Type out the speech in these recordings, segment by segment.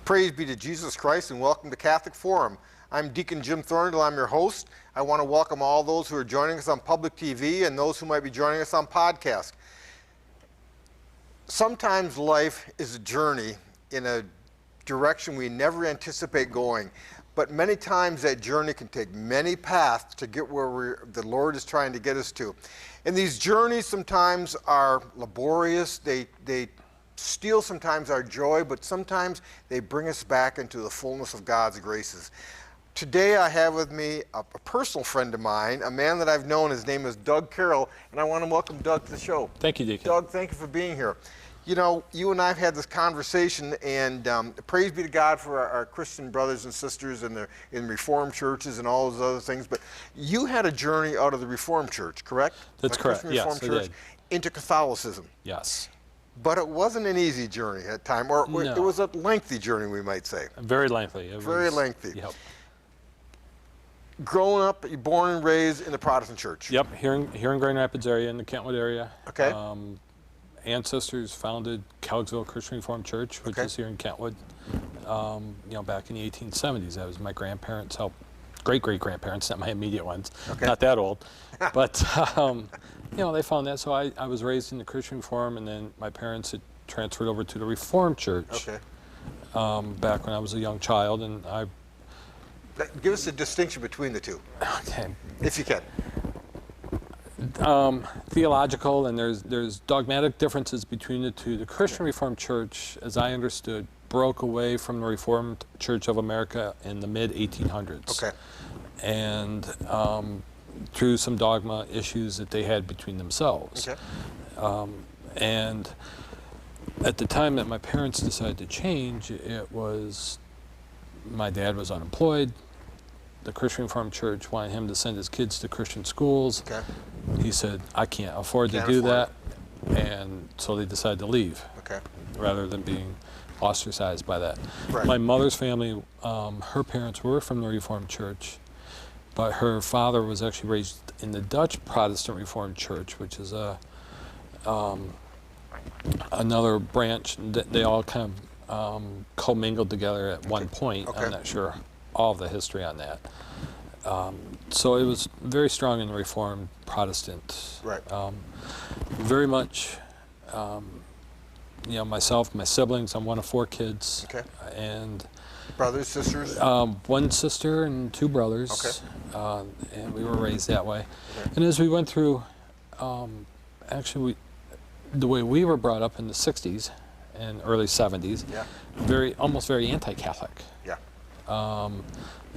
Praise be to Jesus Christ and welcome to Catholic Forum. I'm Deacon Jim Thorndle, I'm your host. I want to welcome all those who are joining us on public TV and those who might be joining us on podcast. Sometimes life is a journey in a direction we never anticipate going, but many times that journey can take many paths to get where the Lord is trying to get us to. And these journeys sometimes are laborious, they steal sometimes our joy, but sometimes they bring us back into the fullness of God's graces. Today I have with me a personal friend of mine, a man that I've known. His name is Doug Carroll, and I want to welcome Doug to the show. Thank you, Deacon. Doug, thank you for being here. You know, you and I have had this conversation, and praise be to God for our Christian brothers and sisters in Reformed churches and all those other things, but you had a journey out of the Reformed church, correct? That's correct, yes, I did. Into Catholicism. Yes. But it wasn't an easy journey at time, or No. it was a lengthy journey, we might say. Very lengthy. Very lengthy. Yep. Growing up, you're born and raised in the Protestant church. Yep, here in Grand Rapids area, in the Kentwood area. Okay. Ancestors founded Kelligsville Christian Reformed Church, which is here in Kentwood. Back in the 1870s. That was my grandparents' great-great-grandparents, not my immediate ones. Okay. Not that old. But, they found that. So I was raised in the Christian Reform, and then my parents had transferred over to the Reformed Church back when I was a young child. And Give us a distinction between the two. Okay. If you can. Theological, and there's dogmatic differences between the two. The Christian Reformed Church, as I understood, broke away from the Reformed Church of America in the mid-1800s. Okay. And through some dogma issues that they had between themselves. Okay. And at the time that my parents decided to change, it was, my dad was unemployed. The Christian Reformed Church wanted him to send his kids to Christian schools. Okay. He said, I can't afford to do that. And so they decided to leave. Okay. Rather than being ostracized by that. Right. My mother's family, her parents were from the Reformed Church, but her father was actually raised in the Dutch Protestant Reformed Church, which is another branch. They all kind of commingled together at one point. Okay. I'm not sure all of the history on that. So it was very strong in the Reformed Protestant. Right. Very much, myself, my siblings, I'm one of 4 kids. Okay. And Brothers, sisters? one sister and 2 brothers. Okay. And we were raised that way. Okay. And as we went through, the way we were brought up in the 60s and early 70s, almost very anti-Catholic. Yeah.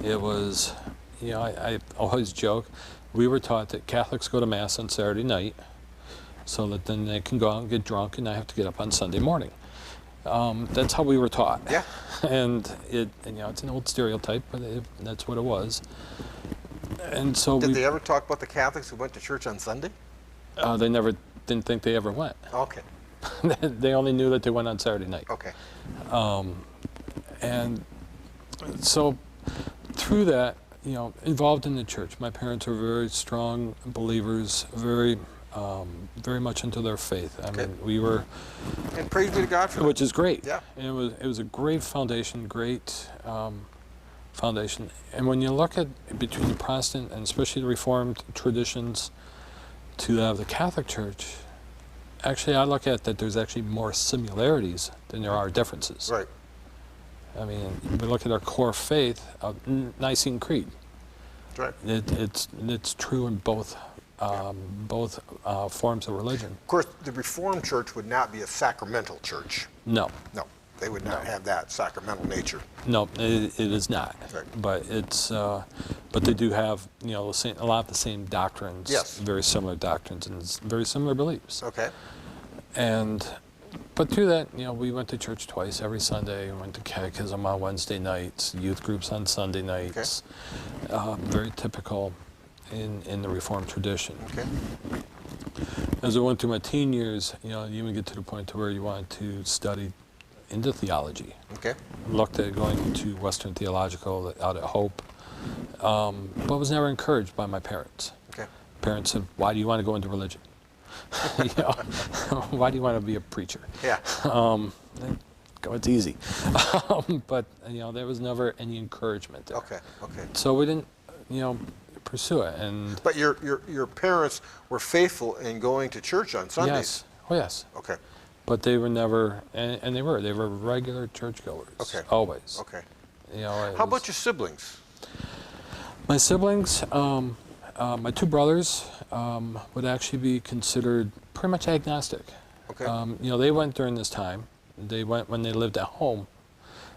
It was, I always joke, we were taught that Catholics go to Mass on Saturday night so that then they can go out and get drunk and not have to get up on Sunday morning. That's how we were taught. Yeah. And it's an old stereotype, but that's what it was. And so Did they ever talk about the Catholics who went to church on Sunday? They didn't think they ever went. Okay. They only knew that they went on Saturday night. Okay. And so through that, involved in the church, my parents were very strong believers, very much into their faith. I mean, we were, and praise be to God for that. which is great. Yeah. And it was a great foundation, foundation. And when you look at between the Protestant and especially the Reformed traditions to that of the Catholic Church, actually I look at that there's actually more similarities than there are differences. Right. I mean, we look at our core faith, Nicene Creed. That's right. It's true in both forms of religion. Of course, the Reformed Church would not be a sacramental church. No. No, they would not have that sacramental nature. No, it is not. Right. But it's but they do have a lot of the same doctrines. Yes. Very similar doctrines and very similar beliefs. Okay. But through that, we went to church twice every Sunday. We went to catechism on Wednesday nights, youth groups on Sunday nights. Okay. Very typical in the Reformed tradition. Okay. As I went through my teen years, you would get to the point to where you wanted to study into theology. Okay. Looked at going to Western Theological out at Hope, but was never encouraged by my parents. Okay. Parents said, "Why do you want to go into religion? Why do you want to be a preacher?" Yeah. go, it's easy. But there was never any encouragement there. Okay. Okay. So we didn't, pursue it. And But your parents were faithful in going to church on Sundays. yes, oh yes. Okay. But they were never, and they were regular churchgoers. Okay. Always. Okay. How How about your siblings? my siblings? My two brothers would actually be considered pretty much agnostic. Okay. They went during this time. They went when they lived at home,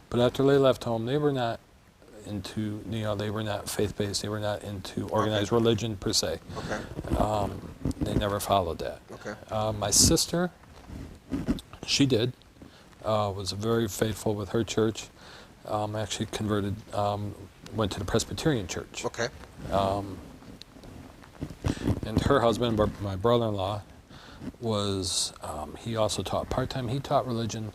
but after they left home, they were not into, they were not faith-based. They were not into organized religion per se. Okay. They never followed that. Okay. My sister, she did, was very faithful with her church. Actually converted, went to the Presbyterian church. Okay. And her husband, my brother-in-law, was, he also taught part-time. He taught religion.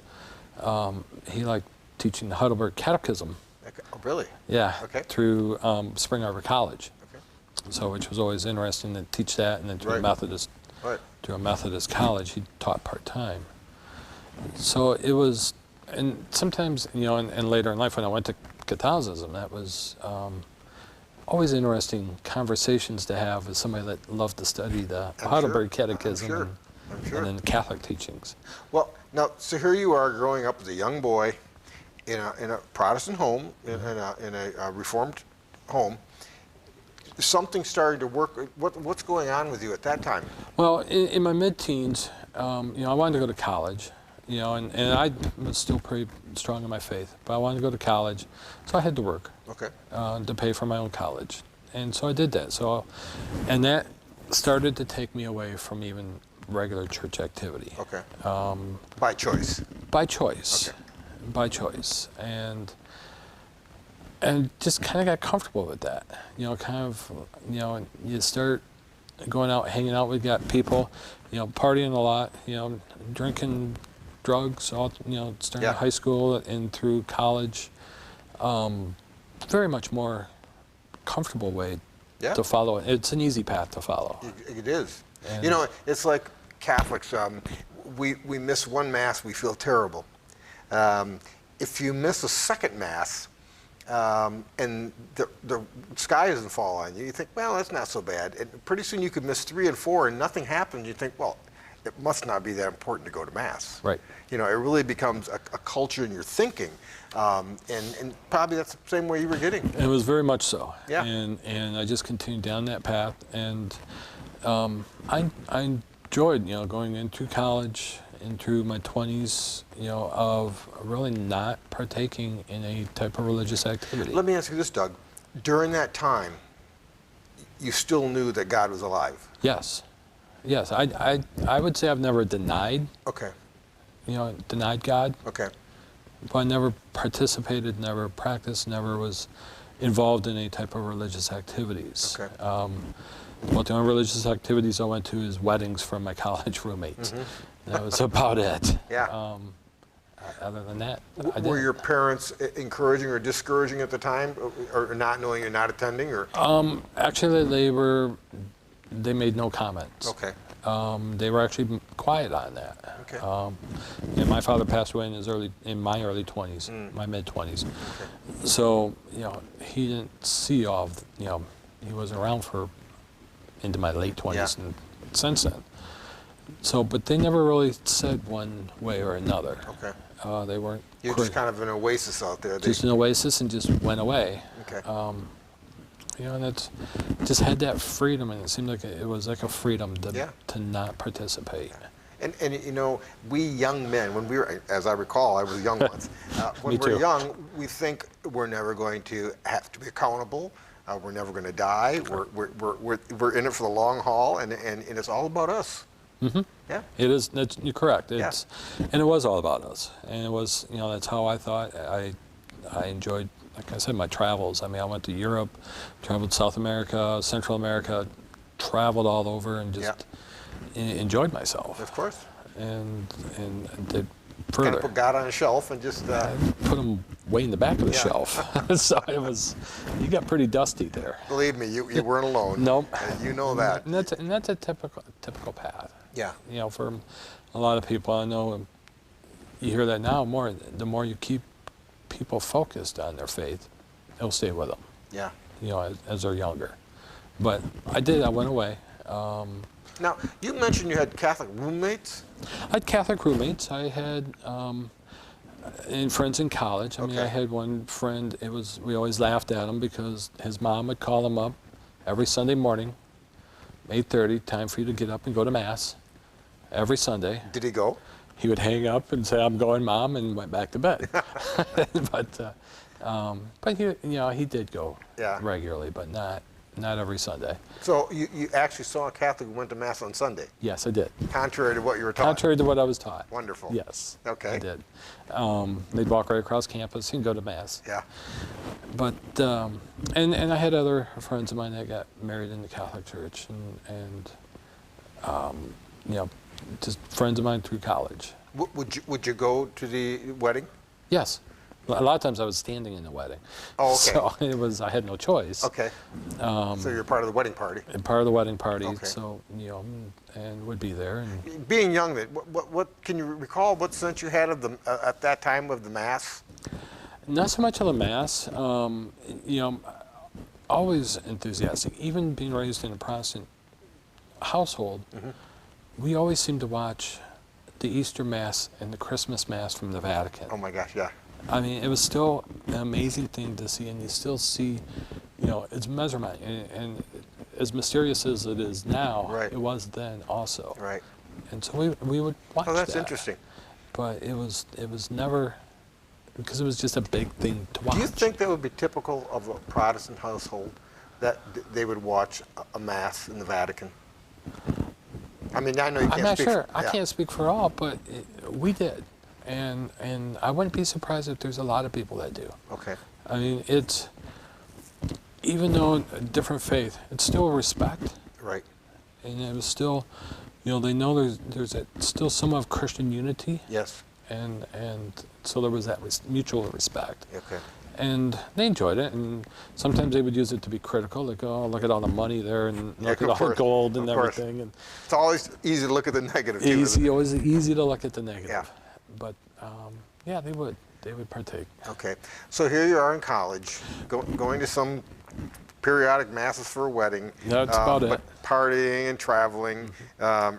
He liked teaching the Heidelberg Catechism. Okay. Oh, really? Yeah, Okay. through Spring Arbor College. Okay. So, which was always interesting to teach that, and then to Right. a Methodist, Right. to a Methodist college, he taught part-time. So it was, and sometimes, and later in life when I went to Catholicism, that was always interesting conversations to have with somebody that loved to study the I'm Heidelberg sure. Catechism I'm sure. and then Catholic teachings. Well, now, so here you are growing up as a young boy in a Protestant home, in a Reformed home. Something starting to work. What's going on with you at that time? Well, in my mid-teens, I wanted to go to college, and I was still pretty strong in my faith, but I wanted to go to college, so I had to work Okay. to pay for my own college, and so I did that. And that started to take me away from even regular church activity. Okay. By choice. By choice. Okay. By choice. And just kind of got comfortable with that. You start going out, hanging out with people, partying a lot, drinking drugs, all, starting Yeah. in high school and through college. Very much more comfortable way Yeah. to follow it. It's an easy path to follow. It is. And- It's like Catholics. We miss one Mass, we feel terrible. If you miss a second Mass, and the sky doesn't fall on you, you think, well, that's not so bad. And pretty soon you could miss 3 and 4 and nothing happens. You think, well, it must not be that important to go to Mass. Right. It really becomes a culture in your thinking. And probably that's the same way you were getting. It was very much so. Yeah. And I just continued down that path. And I enjoyed, going into college, into my 20s, of really not partaking in any type of religious activity. Let me ask you this, Doug. During that time, you still knew that God was alive? Yes. Yes. I would say I've never denied, Okay. denied God, Okay. but I never participated, never practiced, never was involved in any type of religious activities. Okay. Well, the only religious activities I went to is weddings from my college roommates. That was about it. Yeah. Other than that, I Were didn't. your parents encouraging or discouraging at the time, or not knowing you're not attending, or? Actually, they made no comments. Okay. They were actually quiet on that. Okay. And my father passed away in my early 20s, my mid 20s. Okay. So, he didn't see all of, he was around for into my late 20s Yeah. and since then. So, but they never really said one way or another. Okay. They weren't You're just kind of an oasis out there. just an oasis and just went away. Okay. And it's just had that freedom, and it seemed like it was like a freedom to Yeah. not participate. And we young men, when we were, as I recall, I was young once. When Me we're too. young, we think we're never going to have to be accountable. We're never going to die. We're in it for the long haul, and it's all about us. Mm-hmm. Yeah. It is. You're correct. Yeah. And it was all about us. And it was, that's how I thought. I enjoyed, like I said, my travels. I mean, I went to Europe, traveled South America, Central America, traveled all over, and just enjoyed myself. Of course. And did Kind further. of put God on a shelf and just. Put them way in the back of the Yeah. shelf. So it was. You got pretty dusty there. Believe me, you weren't alone. Nope. You know that. And that's a typical path. Yeah. For a lot of people, I know you hear that now more. The more you keep people focused on their faith, it'll stay with them. Yeah. You know, as they're younger. But I did. I went away. Now, you mentioned you had Catholic roommates. I had Catholic roommates. I had and friends in college. I mean, I Okay. had one friend. We always laughed at him because his mom would call him up every Sunday morning, 8:30, time for you to get up and go to mass. Every Sunday, Did he go? he would hang up and say, "I'm going, Mom," and went back to bed. But he did go Yeah. regularly, but not every Sunday. So you actually saw a Catholic who went to Mass on Sunday, Yes, I did. contrary to what you were taught. Contrary to what I was taught. Wonderful. Yes. Okay. I did. They'd walk right across campus and go to mass. Yeah. But and I had other friends of mine that got married in the Catholic Church, and just friends of mine through college. Would you go to the wedding? Yes. A lot of times I was standing in the wedding. Oh, okay. So I had no choice. Okay. So you're part of the wedding party. And part of the wedding party. Okay. So and would be there. And Being young, then, what can you recall? What sense you had of the at that time of the Mass? not so much of the mass. Always enthusiastic. Even being raised in a Protestant household, we always seemed to watch the Easter Mass and the Christmas Mass from the Vatican. Oh my gosh, yeah. I mean, it was still an amazing thing to see, and you still see, it's mesmerizing, and as mysterious as it is now, Right. it was then also. Right. And so we would watch Oh, that's that. interesting. But it was never, because it was just a big thing to watch. Do you think that would be typical of a Protestant household, that they would watch a Mass in the Vatican? I mean, I know you can't I'm not speak sure. for- I yeah. can't speak for all, but we did. And I wouldn't be surprised if there's a lot of people that do. Okay. I mean, it's, even though a different faith, it's still respect. Right. And it was still, they know there's still some of Christian unity. Yes. And so there was that mutual respect. Okay. And they enjoyed it, and sometimes they would use it to be critical, like, oh, look at all the money there, and Yeah, look at of all the course, gold and of course. everything. And It's always easy to look at the negative. too, isn't it? always easy to look at the negative. Yeah. But yeah, they would partake. Okay. So here you are in college, going to some periodic masses for a wedding. That's about but it. Partying and traveling,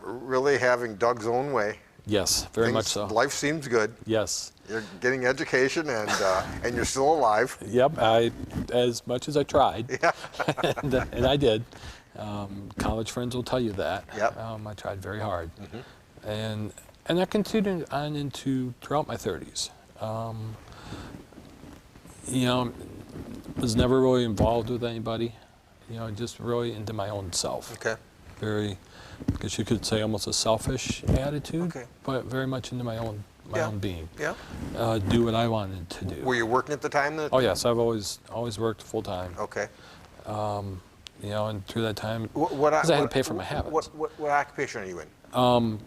really having Doug's own way. Yes, very much so. Life seems good. Yes. You're getting education, and you're still alive. Yep. As much as I tried, Yeah. and I did. College friends will tell you that. Yep. I tried very hard, and that continued on throughout my 30s. Was never really involved with anybody. Just really into my own self. Okay. Very, I guess you could say, almost a selfish attitude, Okay. but very much into my own being. Yeah. Do what I wanted to do. Were you working at the time? Oh yes, I've always worked full time. Okay. And through that time, What because I had to pay for my habits. What occupation are you in?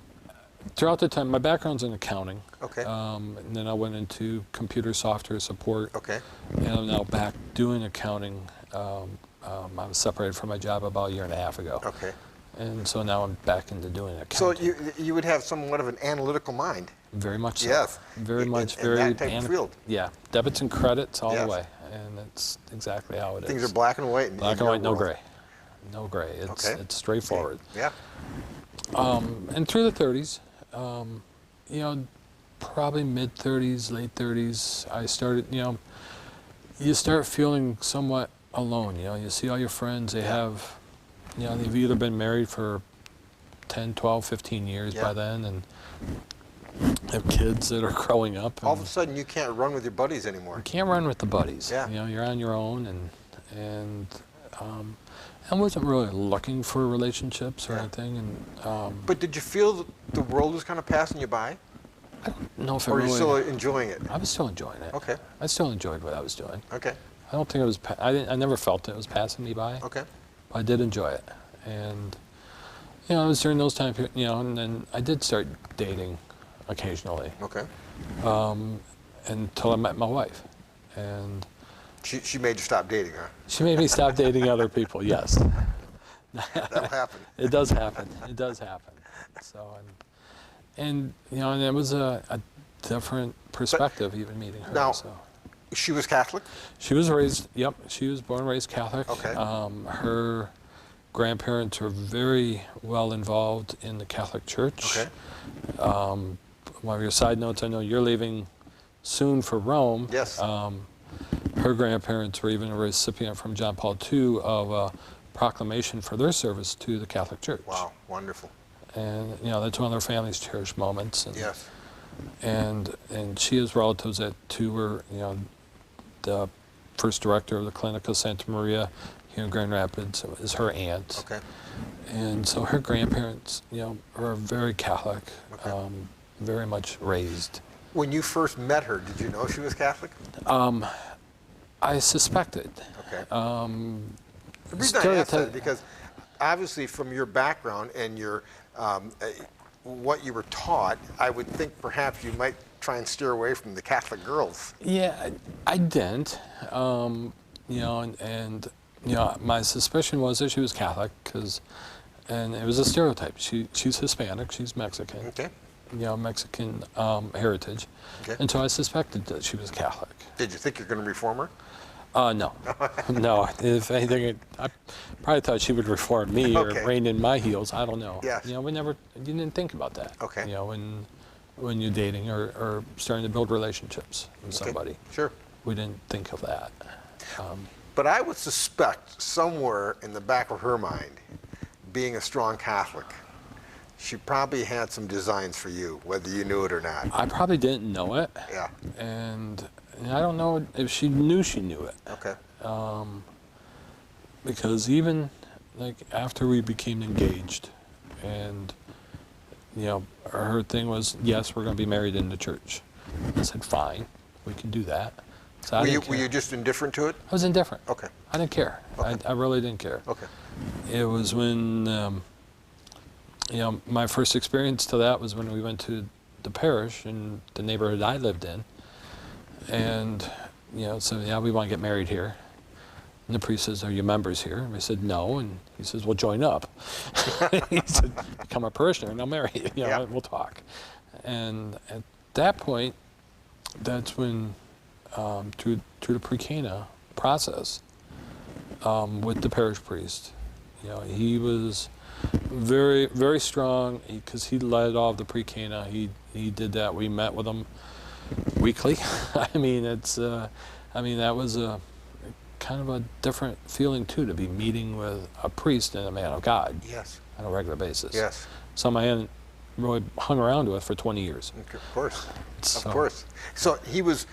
Throughout the time, my background's in accounting. Okay. And then I went into computer software support. Okay. And I'm now back doing accounting. I was separated from my job about a year and a half ago. Okay. And so now I'm back into doing So accounting. you would have somewhat of an analytical mind. Very much so. Yes. Very much. In Very that type of field. Yeah. Debits and credits all Yes. the way. And that's exactly how it is. Things are black and white. Black in and your white, no world. gray. No gray. Okay. It's straightforward. Yeah. And through the 30s, probably mid 30s, late 30s, I started, you start feeling somewhat alone. You see all your friends, they have, they've either been married for 10, 12, 15 years Yeah. by then, and have kids that are growing up. All of and a sudden, you can't run with your buddies anymore. you can't run with the buddies. Yeah. You're on your own, and I wasn't really looking for relationships or Yeah. anything, and But did you feel that the world was kind of passing you by? I don't know if I Or are you really. still enjoying it? I was still enjoying it. Okay. I still enjoyed what I was doing. Okay. I don't think it was. I never felt it was passing me by. Okay. I did enjoy it, and it was during those times. And then I did start dating occasionally Okay. until I met my wife, and She made you stop dating, huh? she made me stop dating other people. Yes, That'll happen. it does happen. It does happen. So and it was a different perspective even meeting her. Now, So. she was Catholic? She was raised, yep, she was born and raised Catholic. Okay. Her grandparents are very well involved in the Catholic Church. Okay. One of your side notes, I know you're leaving soon for Rome. Yes. Her grandparents were even a recipient from John Paul II of a proclamation for their service to the Catholic Church. Wow, wonderful. And that's one of their family's cherished moments. And, Yes. And she has relatives that too were, the first director of the Clinic of Santa Maria here in Grand Rapids is her aunt. Okay. And so her grandparents, are very Catholic, Okay. very much raised. When you first met her, did you know she was Catholic? I suspected. Okay. The reason I asked that is because obviously from your background and your what you were taught, I would think perhaps you might try and steer away from the Catholic girls. Yeah, I didn't. My suspicion was that she was Catholic and it was a stereotype. She's Hispanic, she's Mexican. Okay. Mexican heritage. Okay. And so I suspected that she was Catholic. Did you think you're going to reform her? No. No. If anything, I probably thought she would reform me Okay. or rein in my heels. I don't know. Yes. You didn't think about that. Okay. When you're dating or starting to build relationships with Okay. somebody. Sure. We didn't think of that. But I would suspect somewhere in the back of her mind, being a strong Catholic, she probably had some designs for you, whether you knew it or not. I probably didn't know it. Yeah. And I don't know if she knew it. Okay. Because even after we became engaged and her thing was, yes, we're going to be married in the church. I said, fine, we can do that. So Were you just indifferent to it? I was indifferent. Okay. I didn't care. Okay. I really didn't care. Okay. It was when, my first experience to that was when we went to the parish in the neighborhood I lived in. And, so, yeah, we want to get married here. And the priest says, are you members here? And we said, no. And he says, well, join up. He said, become a parishioner and I'll marry you. Yeah. We'll talk. And at that point, that's when, through the pre-Cana process, with the parish priest, he was very, very strong because he led all of the pre-Cana. He did that. We met with him weekly. I mean, that was a kind of a different feeling too, to be meeting with a priest and a man of God. Yes. On a regular basis. Yes. Somebody I hadn't really hung around with for 20 years. Okay, of course. So, Of course. So he was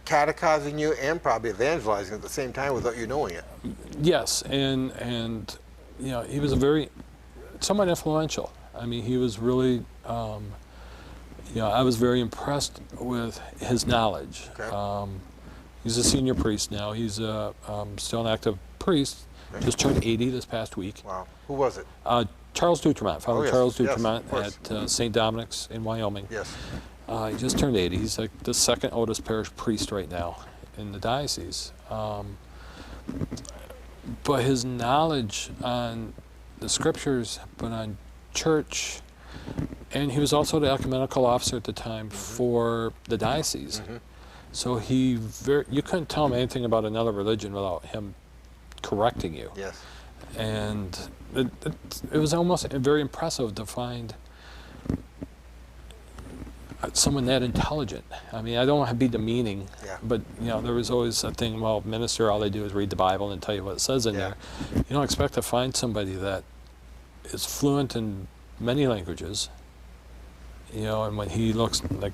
catechizing you and probably evangelizing at the same time without you knowing it. Yes, and he was somewhat influential. I mean, he was really, I was very impressed with his knowledge. Okay. He's a senior priest now. He's still an active priest. Okay. Just turned 80 this past week. Wow. Who was it? Charles Dutremont, Father Yes. Charles Yes, Dutremont of course. at St. Dominic's in Wyoming. Yes. He just turned 80. He's like the second oldest parish priest right now in the diocese. But his knowledge on the scriptures, but on church, and he was also the ecumenical officer at the time for the diocese. Mm-hmm. So you couldn't tell him anything about another religion without him correcting you. Yes. And it was almost very impressive to find someone that intelligent. I mean, I don't want to be demeaning, Yeah. but there was always a thing, well, minister, all they do is read the Bible and tell you what it says in Yeah. there. You don't expect to find somebody that is fluent in many languages, and when he looks, like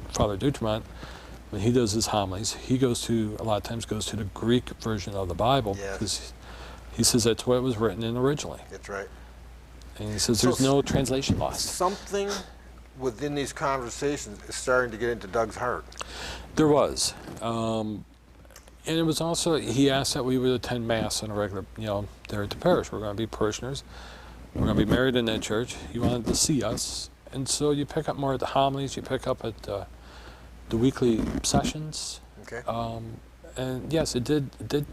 Father Dutremont, when he does his homilies, he a lot of times goes to the Greek version of the Bible, Yes. because he says that's what it was written in originally. That's right. And he says So there's no translation lost. Something within these conversations is starting to get into Doug's heart. There was. And it was also, he asked that we would attend Mass on a regular, there at the parish. We're going to be parishioners. We're going to be married in that church. He wanted to see us. And so you pick up more at the homilies, you pick up at the weekly sessions. Okay. And yes, it did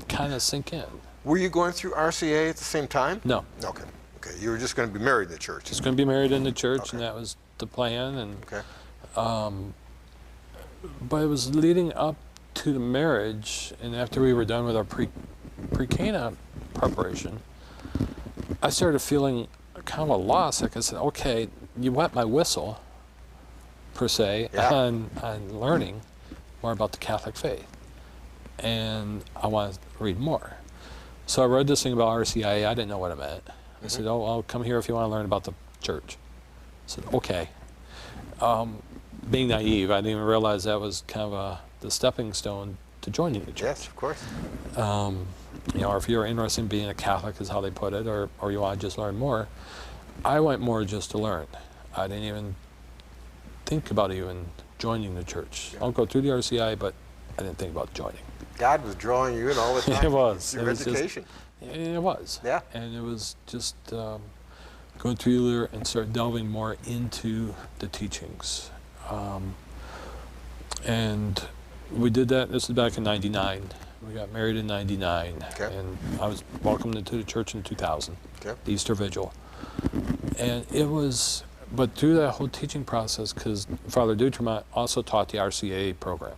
kind of sink in. Were you going through RCA at the same time? No. Okay. Okay. You were just going to be married in the church. Just going to be married in the church, Okay. and that was the plan. And Okay. But it was leading up to the marriage, and after we were done with our pre-Cana preparation, I started feeling kind of a loss. Like I said, okay, you wet my whistle, per se, Yeah. on learning more about the Catholic faith. And I wanted to read more. So I read this thing about RCIA. I didn't know what it meant. I said, oh, I'll come here if you want to learn about the church. I said, okay. Being naive, I didn't even realize that was kind of the stepping stone to joining the church. Yes, of course. You know, or if you're interested in being a Catholic, is how they put it, or you want to just learn more. I went more just to learn. I didn't even think about even joining the church. I'll go through the RCI, but I didn't think about joining. God was drawing you in all the time. It was. Your education. It was. Yeah. And it was just going through there and start delving more into the teachings. And we did that. This is back in '99. We got married in '99. Okay. And I was welcomed into the church in 2000, Okay. the Easter Vigil. And it was, but through that whole teaching process, because Father Dutremont also taught the RCA program.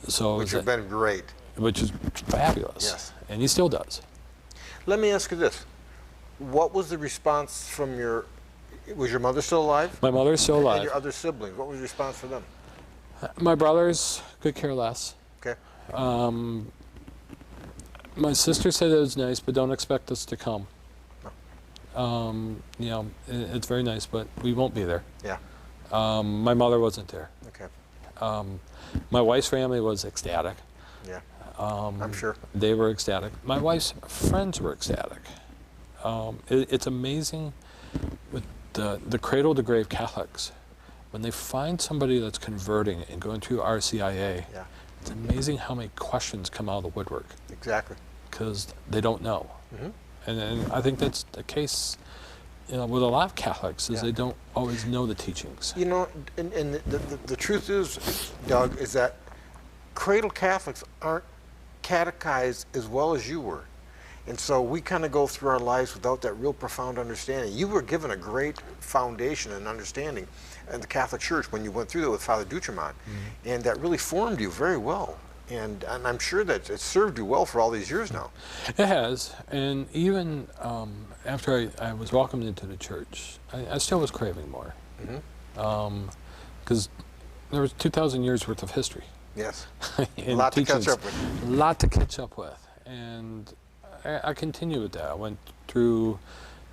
So Which has been great. which is fabulous. Yes. And he still does. Let me ask you this. What was the response from was your mother still alive? My mother's still And alive. your other siblings, what was the response for them? My brothers could care less. Okay. My sister said it was nice, but don't expect us to come. You know, it's very nice, but we won't be there. Yeah. My mother wasn't there. Okay. My wife's family was ecstatic. Yeah. I'm sure. They were ecstatic. My wife's friends were ecstatic. It's amazing with the cradle to grave Catholics. When they find somebody that's converting and going through RCIA, Yeah. it's amazing how many questions come out of the woodwork Exactly. because they don't know. Mhm. And I think that's the case, you know, with a lot of Catholics, is Yeah. they don't always know the teachings. You know, and the truth is, Doug, is that cradle Catholics aren't catechized as well as you were. And so we kind of go through our lives without that real profound understanding. You were given a great foundation and understanding in the Catholic Church when you went through that with Father Dutremont. And that really formed you very well. And I'm sure that it served you well for all these years now. It has, and even after I was welcomed into the church, I still was craving more. Because there was 2,000 years worth of history. Yes. A lot to catch up with. A lot to catch up with. And I continue with that. I went through,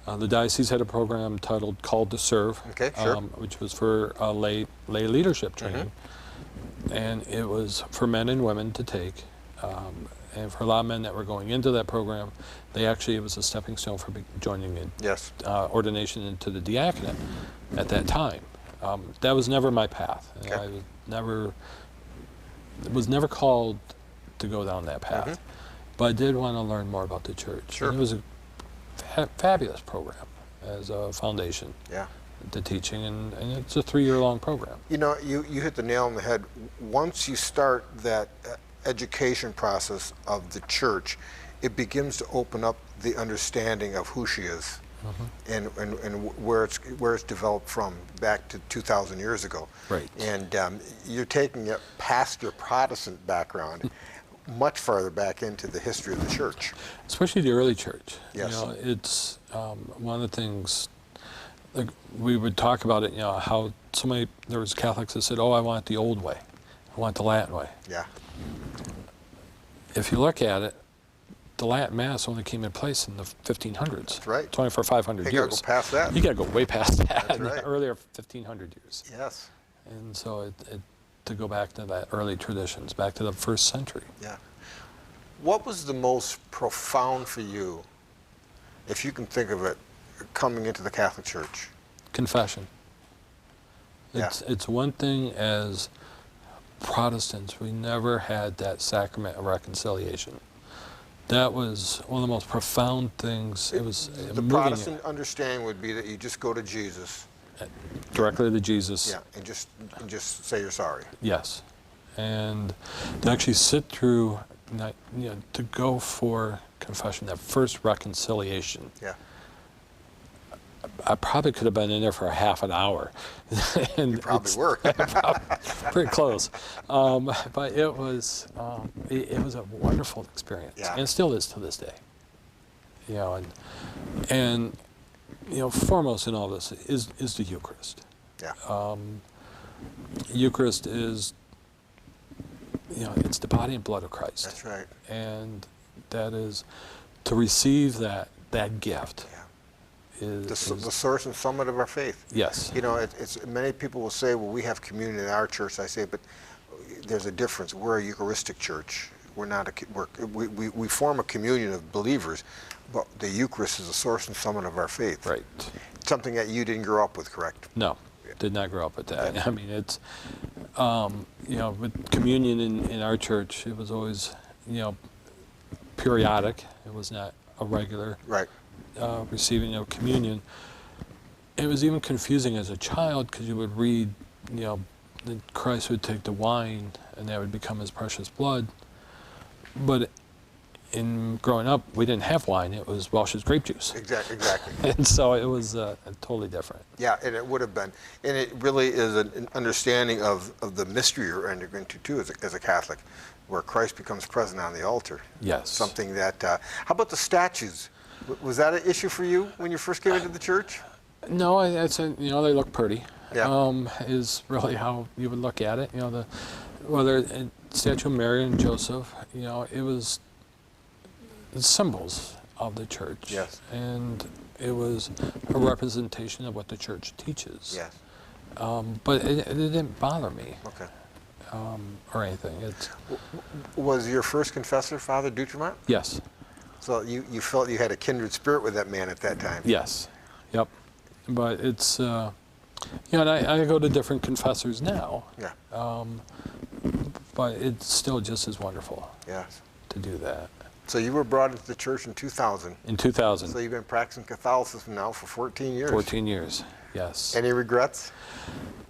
the diocese had a program titled Called to Serve, Okay, sure. which was for lay leadership training. And it was for men and women to take. And for a lot of men that were going into that program, it was a stepping stone for joining in Yes. ordination into the diaconate at that time. That was never my path. Okay. I was never called to go down that path. But I did want to learn more about the church. Sure. And it was a fabulous program as a foundation, Yeah. the teaching, and it's a 3-year-long program. You know, you hit the nail on the head. Once you start that education process of the church, it begins to open up the understanding of who she is and where it's developed from back to 2,000 years ago. Right. And you're taking it past your Protestant background much farther back into the history of the church. Especially the early church. Yes. You know, it's one of the things, like we would talk about it, you know, how there was Catholics that said, oh, I want the old way. I want the Latin way. Yeah. If you look at it, the Latin Mass only came in place in the 1500s. That's right. 500 You years. gotta go past that. You got to go way past that. That's in the right. earlier 1500 years. Yes. And so to go back to that early traditions, back to the first century. Yeah. What was the most profound for you, if you can think of it, coming into the Catholic Church? Confession. Yeah. It's one thing as Protestants, we never had that sacrament of reconciliation. That was one of the most profound things. It was The moving Protestant understanding would be that you just go to Jesus. directly to Jesus. Yeah, and just say you're sorry. Yes, and to actually sit through, to go for confession, that first reconciliation. Yeah. I probably could have been in there for a half an hour. And You probably it's- were. pretty close. But it was a wonderful experience, Yeah. and it still is to this day. And foremost in all this is the Eucharist. Yeah. Eucharist is, it's the body and blood of Christ. That's right. And that is, to receive that gift Yeah. is The source and summit of our faith. yes. It's many people will say, well, we have communion in our church. I say, but there's a difference. We're a Eucharistic church. We're not we form a communion of believers, but the Eucharist is the source and summit of our faith. Right. Something that you didn't grow up with, correct? No, did not grow up with that. I mean, it's, with communion in our church, it was always, periodic. It was not a regular Right. receiving of communion. It was even confusing as a child because you would read, that Christ would take the wine and that would become his precious blood. But in growing up, we didn't have wine. It was Welch's grape juice. Exactly. And so it was totally different. Yeah, and it would have been. And it really is an understanding of the mystery you're entering into, too, as a Catholic, where Christ becomes present on the altar. Yes. Something that, how about the statues? Was that an issue for you when you first came into the church? No, I said, they look pretty. Yeah. Is really how you would look at it. Whether a statue of Mary and Joseph, it was symbols of the church. Yes. And it was a representation of what the church teaches. Yes. But it didn't bother me Okay. or anything. Was your first confessor Father Dutremont? Yes. So you felt you had a kindred spirit with that man at that time? Yes. Yep. But it's, and I go to different confessors now. Yeah. But it's still just as wonderful Yes. to do that. So you were brought into the church in 2000. In 2000. So you've been practicing Catholicism now for 14 years. 14 years, yes. Any regrets?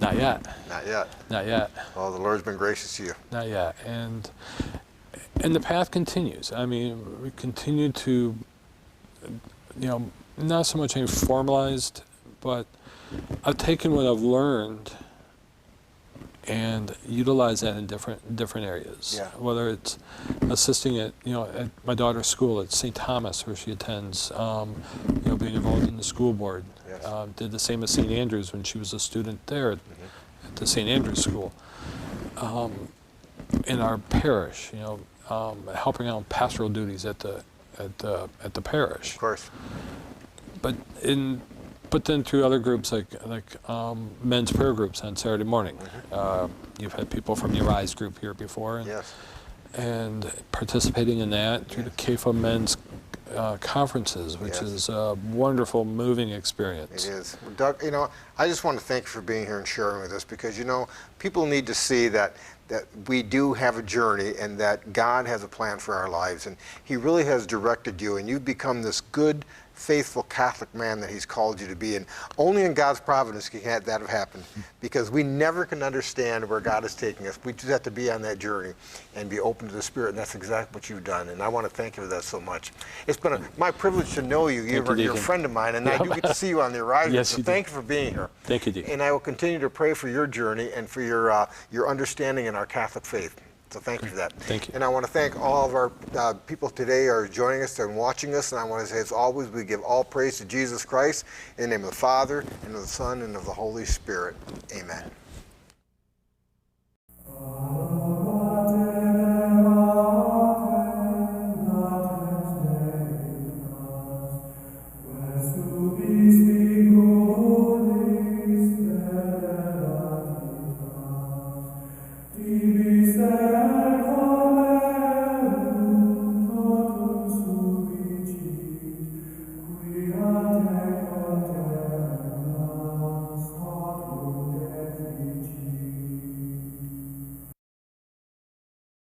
Not yet. Not yet. Not yet. Well, the Lord's been gracious to you. Not yet. And the path continues. I mean, we continue to, not so much any formalized, but I've taken what I've learned and utilize that in different areas. Yeah. Whether it's assisting at my daughter's school at St. Thomas, where she attends, being involved in the school board. Yes. Did the same at St. Andrews when she was a student there at the St. Andrews School. In our parish, helping out pastoral duties at the parish. Of course. But then through other groups like men's prayer groups on Saturday morning. You've had people from the Arise group here before. Yes. And participating in that through the CAFA men's conferences, which Yes. is a wonderful, moving experience. It is. Well, Doug, I just want to thank you for being here and sharing with us because, people need to see that we do have a journey and that God has a plan for our lives. And He really has directed you, and you've become this good, faithful Catholic man that He's called you to be. And only in God's providence can that have happened, because we never can understand where God is taking us. We just have to be on that journey and be open to the Spirit, and that's exactly what you've done. And I want to thank you for that so much. It's been my privilege to know you. You're a Deacon. friend of mine, and I do get to see you on the Arise. Yes, so you do. thank you for being here. Thank you, Deacon. And I will continue to pray for your journey and for your understanding in our Catholic faith. So thank you for that. Thank you. And I want to thank all of our people today who are joining us and watching us. And I want to say, as always, we give all praise to Jesus Christ in the name of the Father, and of the Son, and of the Holy Spirit. Amen.